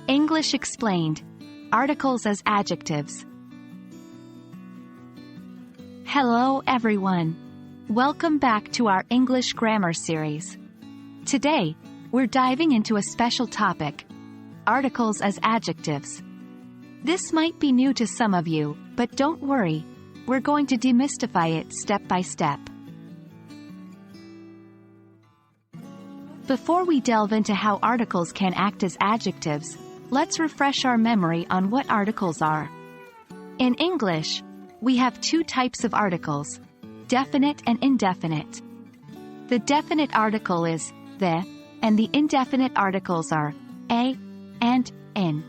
English Explained. Articles as adjectives. Hello everyone. Welcome back to our English grammar series. Today, we're diving into a special topic: articles as adjectives. This might be new to some of you, but don't worry. We're going to demystify it step by step. Before we delve into how articles can act as adjectives, let's refresh our memory on what articles are. In English, we have two types of articles: definite and indefinite. The definite article is the, and the indefinite articles are a and in.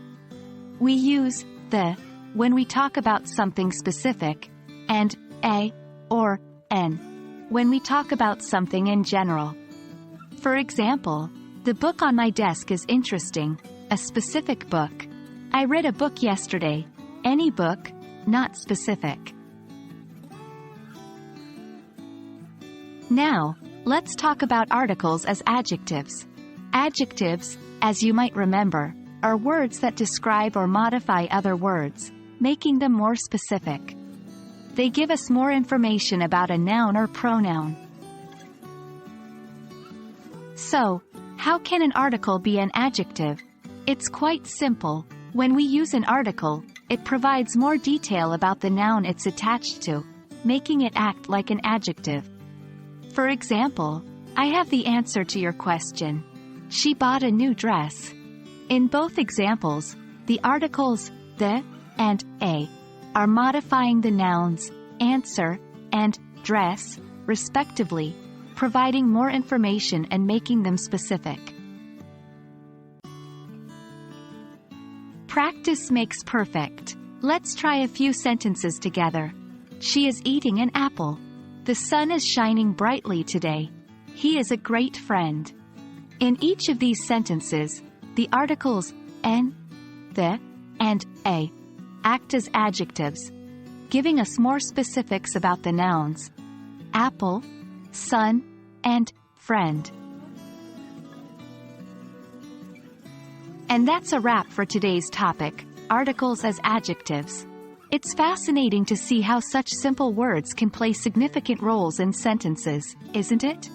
We use the when we talk about something specific, and a or n when we talk about something in general. For example, the book on my desk is interesting, a specific book. I read a book yesterday, any book, not specific. Now, let's talk about articles as adjectives. Adjectives, as you might remember, are words that describe or modify other words, making them more specific. They give us more information about a noun or pronoun. So, how can an article be an adjective? It's quite simple. When we use an article, it provides more detail about the noun it's attached to, making it act like an adjective. For example, I have the answer to your question. She bought a new dress. In both examples, the articles the and a are modifying the nouns answer and dress, respectively, providing more information and making them specific. Practice makes perfect. Let's try a few sentences together. She is eating an apple. The sun is shining brightly today. He is a great friend. In each of these sentences, the articles n, the, and a act as adjectives, giving us more specifics about the nouns apple, sun, and friend. And that's a wrap for today's topic, articles as adjectives. It's fascinating to see how such simple words can play significant roles in sentences, isn't it?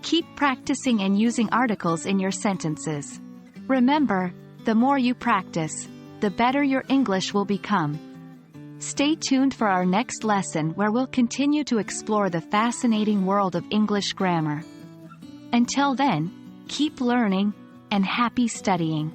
Keep practicing and using articles in your sentences. Remember, the more you practice, the better your English will become. Stay tuned for our next lesson where we'll continue to explore the fascinating world of English grammar. Until then, keep learning, and happy studying.